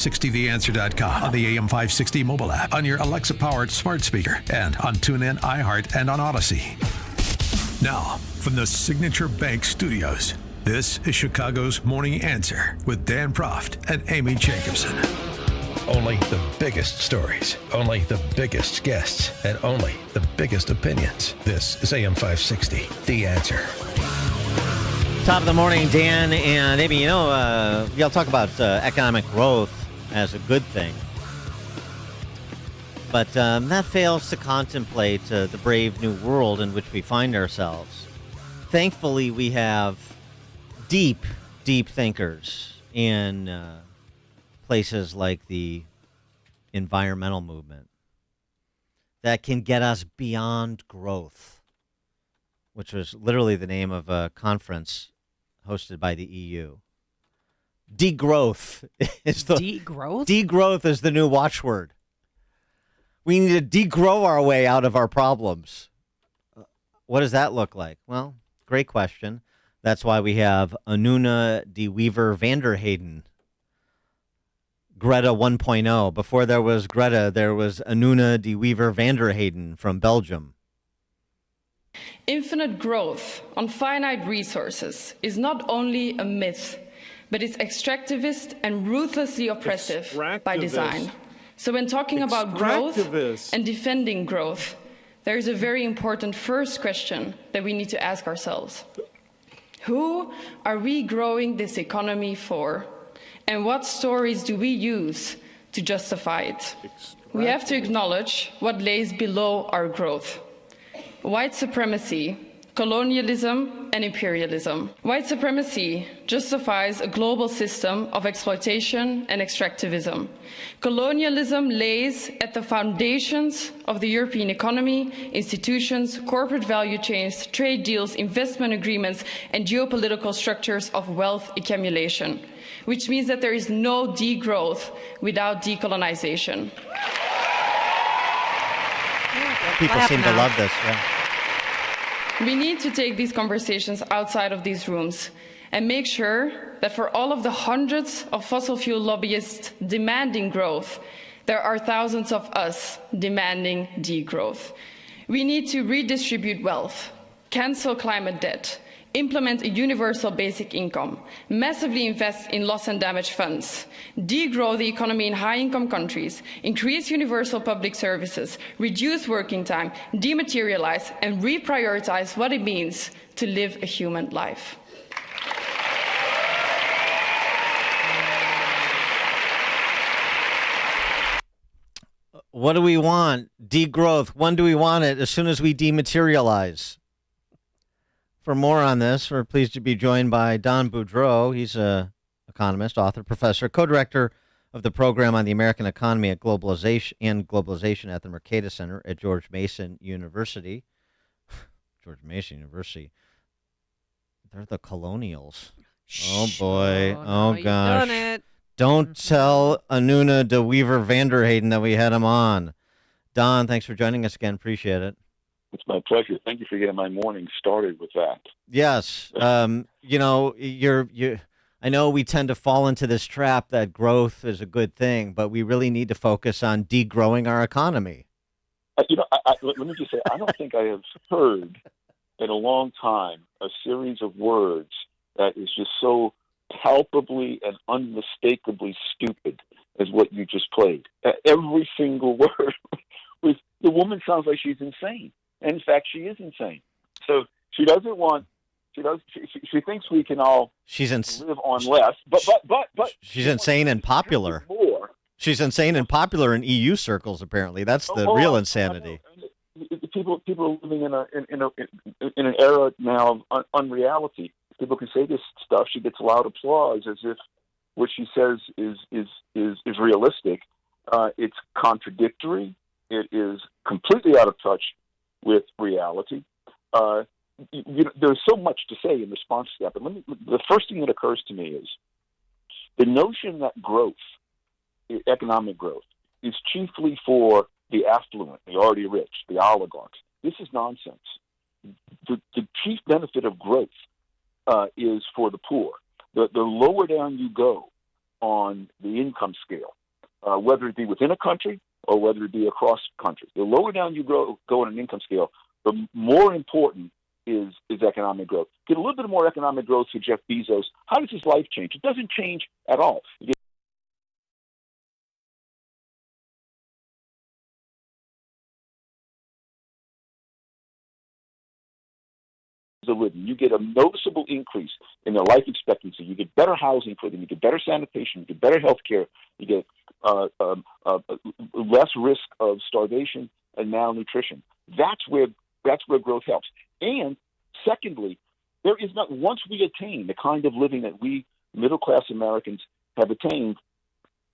60theanswer.com, on the AM560 mobile app, on your Alexa-powered smart speaker, and on TuneIn, iHeart, and on Odyssey. Now, from the Signature Bank Studios, this is Chicago's Morning Answer with Dan Proft and Amy Jacobson. Only the biggest stories, only the biggest guests, and only the biggest opinions. This is AM560, The Answer. Top of the morning, Dan and Amy. Y'all talk about economic growth as a good thing, but that fails to contemplate the brave new world in which we find ourselves. Thankfully, we have deep thinkers in places like the environmental movement that can get us beyond growth, which was literally the name of a conference hosted by the EU. Degrowth is the Degrowth is the new watchword. We need to degrow our way out of our problems. What does that look like? Well, great question. That's why we have Anuna de Wever van der Heyden, Greta 1.0. Before there was Greta, there was Anuna de Wever van der Heyden from Belgium. Infinite growth on finite resources is not only a myth, but it's extractivist and ruthlessly oppressive by design. So when talking about growth and defending growth, there is a very important first question that we need to ask ourselves. Who are we growing this economy for? And what stories do we use to justify it? We have to acknowledge what lays below our growth. White supremacy, colonialism, and imperialism. White supremacy justifies a global system of exploitation and extractivism. Colonialism lays at the foundations of the European economy, institutions, corporate value chains, trade deals, investment agreements, and geopolitical structures of wealth accumulation, which means that there is no degrowth without decolonization. People seem to love this. Yeah. We need to take these conversations outside of these rooms and make sure that for all of the hundreds of fossil fuel lobbyists demanding growth, there are thousands of us demanding degrowth. We need to redistribute wealth, cancel climate debt, implement a universal basic income, massively invest in loss and damage funds, degrow the economy in high-income countries, increase universal public services, reduce working time, dematerialize, and reprioritize what it means to live a human life. What do we want? Degrowth. When do we want it? As soon as we dematerialize. For more on this, we're pleased to be joined by Don Boudreaux. He's an economist, author, professor, co-director of the program on the American economy at globalization at the Mercatus Center at George Mason University. George Mason University. They're the colonials. Oh, boy. Oh, gosh. Don't tell Anuna de Wever van der Heyden that we had him on. Don, thanks for joining us again. Appreciate it. It's my pleasure. Thank you for getting my morning started with that. Yes. I know we tend to fall into this trap that growth is a good thing, but we really need to focus on degrowing our economy. Let me just say, I don't think I have heard in a long time a series of words that is just so palpably and unmistakably stupid as what you just played. Every single word. The woman sounds like she's insane. And in fact, she is insane. So she doesn't want. She thinks we can all live on less. But she's insane and popular. More. She's insane and popular in EU circles. Apparently, that's the real insanity. People are living in an era now of unreality. People can say this stuff. She gets loud applause as if what she says is realistic. It's contradictory. It is completely out of touch with reality. There's so much to say in response to that, but the first thing that occurs to me is the notion that growth, economic growth, is chiefly for the affluent, the already rich, the oligarchs. This is nonsense. The chief benefit of growth is for the poor. The lower down you go on the income scale, whether it be within a country or whether it be across countries. The lower down you go on an income scale, the more important is economic growth. Get a little bit more economic growth for Jeff Bezos. How does his life change? It doesn't change at all. Living. You get a noticeable increase in their life expectancy. You get better housing for them. You get better sanitation. You get better health care. You get less risk of starvation and malnutrition. That's where growth helps. And secondly, there is not, once we attain the kind of living that we middle class Americans have attained,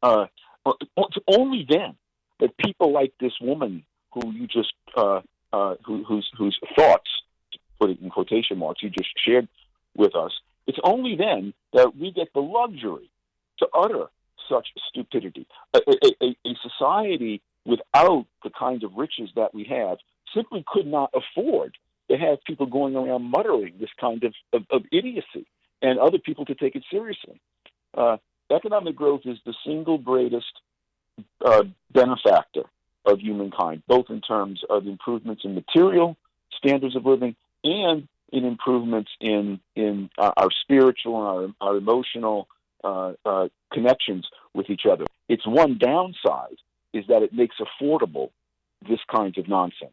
it's only then that people like this woman who you just whose thoughts, put it in quotation marks, you just shared with us, it's only then that we get the luxury to utter such stupidity. A society without the kind of riches that we have simply could not afford to have people going around muttering this kind of idiocy and other people to take it seriously. Economic growth is the single greatest benefactor of humankind, both in terms of improvements in material standards of living and in improvements in our spiritual and our emotional connections with each other. Its one downside is that it makes affordable this kind of nonsense.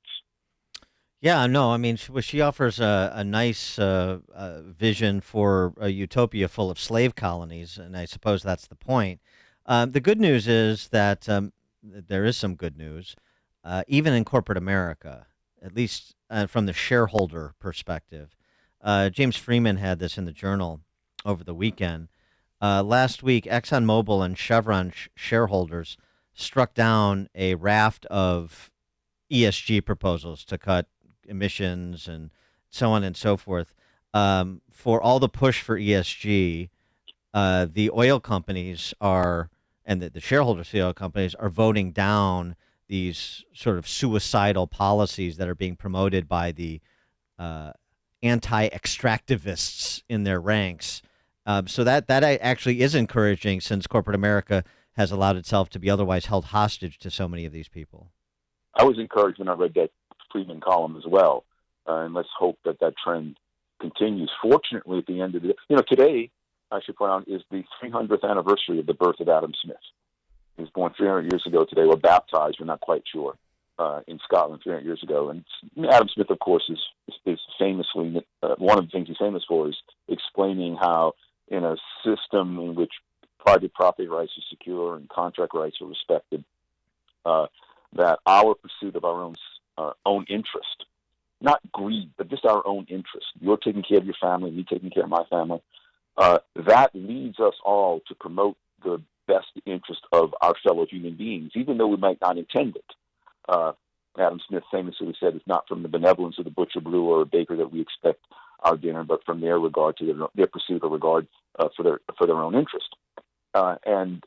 Yeah, no, I mean, she offers a nice vision for a utopia full of slave colonies, and I suppose that's the point. The good news is that there is some good news, even in corporate America, at least from the shareholder perspective. James Freeman had this in the Journal over the weekend. Last week, ExxonMobil and Chevron shareholders struck down a raft of ESG proposals to cut emissions and so on and so forth. For all the push for ESG, the oil companies and the shareholders of the oil companies are voting down these sort of suicidal policies that are being promoted by the anti-extractivists in their ranks. So that actually is encouraging, since corporate America has allowed itself to be otherwise held hostage to so many of these people. I was encouraged when I read that Friedman column as well, and let's hope that trend continues. Fortunately, at the end of the day, today, I should point out, is the 300th anniversary of the birth of Adam Smith. He was born 300 years ago today, or baptized, we're not quite sure, in Scotland 300 years ago. And Adam Smith, of course, is famously, one of the things he's famous for is explaining how in a system in which private property rights are secure and contract rights are respected, that our pursuit of our own interest, not greed, but just our own interest, you're taking care of your family, me taking care of my family, that leads us all to promote the best interest of our fellow human beings, even though we might not intend it. Adam Smith famously said, it's not from the benevolence of the butcher, brewer, or baker that we expect our dinner, but from their regard to their pursuit of regard for their own interest. And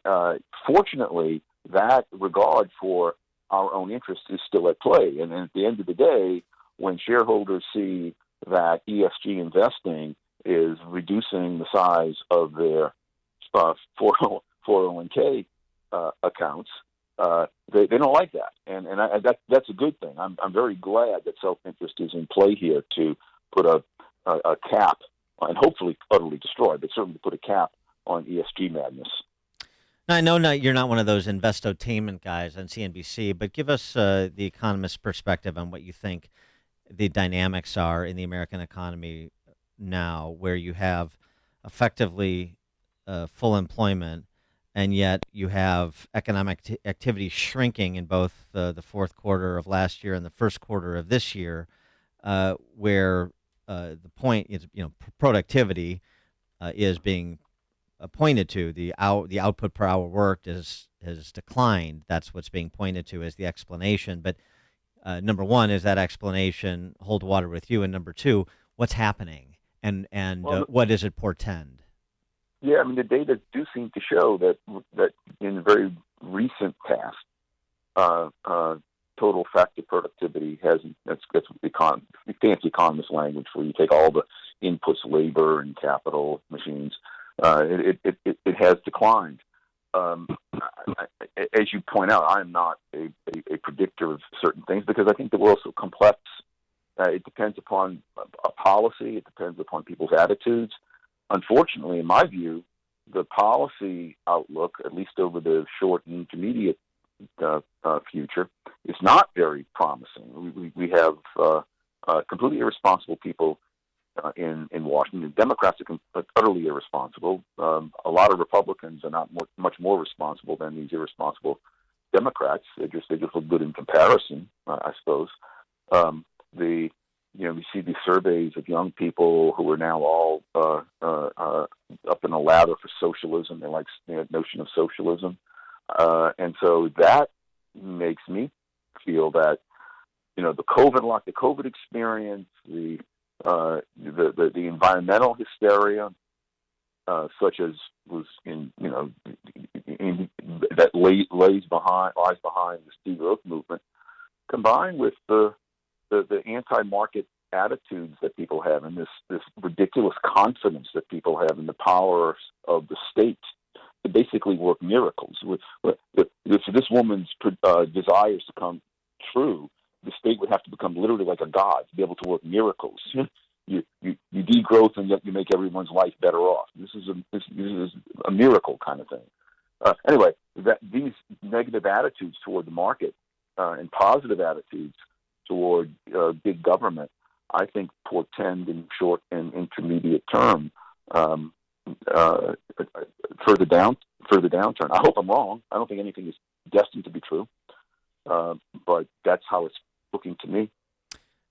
fortunately, that regard for our own interest is still at play. And at the end of the day, when shareholders see that ESG investing is reducing the size of their 401k accounts, they don't like that, and that's a good thing. I'm very glad that self-interest is in play here to put a cap, and hopefully utterly destroy, but certainly put a cap on ESG madness. Now, I know you're not one of those investotainment guys on CNBC, but give us the Economist perspective on what you think the dynamics are in the American economy now, where you have effectively full employment, and yet you have economic activity shrinking in both the fourth quarter of last year and the first quarter of this year, where the point is, productivity is being pointed to. The output per hour worked has declined. That's what's being pointed to as the explanation. But number one, is that explanation hold water with you? And number two, what's happening, and what does it portend? Yeah, I mean, the data do seem to show that in the very recent past, total factor productivity that's fancy economist language, where you take all the inputs, labor and capital, machines. It has declined. as you point out, I am not a predictor of certain things because I think the world's so complex. It depends upon a policy. It depends upon people's attitudes. Unfortunately, in my view, the policy outlook, at least over the short and intermediate future, is not very promising. We have completely irresponsible people in Washington. Democrats are utterly irresponsible. A lot of Republicans are not much more responsible than these irresponsible Democrats. They just look good in comparison, I suppose. We see these surveys of young people who are now all up in a lather for socialism. They like the notion of socialism, and so that makes me feel that the COVID experience, the environmental hysteria, such as was that lies behind this degrowth movement, combined with the anti-market attitudes that people have and this ridiculous confidence that people have in the power of the state to basically work miracles. If this woman's desires to come true, the state would have to become literally like a god to be able to work miracles. You degrowth and yet you make everyone's life better off. This is a miracle kind of thing. Anyway, that these negative attitudes toward the market and positive attitudes toward big government, I think, portend in short and intermediate term further downturn. I hope I'm wrong. I don't think anything is destined to be true, but that's how it's looking to me.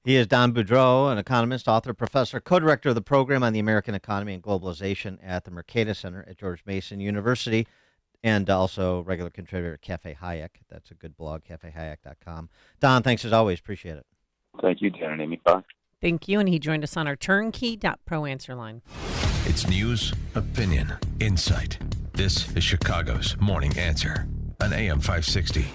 He is Don Boudreaux, an economist, author, professor, co-director of the program on the American economy and globalization at the Mercatus Center at George Mason University, and also regular contributor at Cafe Hayek. That's a good blog, cafehayek.com. Don, thanks as always. Appreciate it. Thank you, Dan and Amy. Bye. Thank you, and he joined us on our turnkey.pro answer line. It's news, opinion, insight. This is Chicago's Morning Answer on AM 560.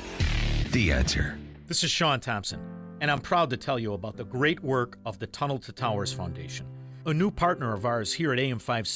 The Answer. This is Sean Thompson, and I'm proud to tell you about the great work of the Tunnel to Towers Foundation, a new partner of ours here at AM 560.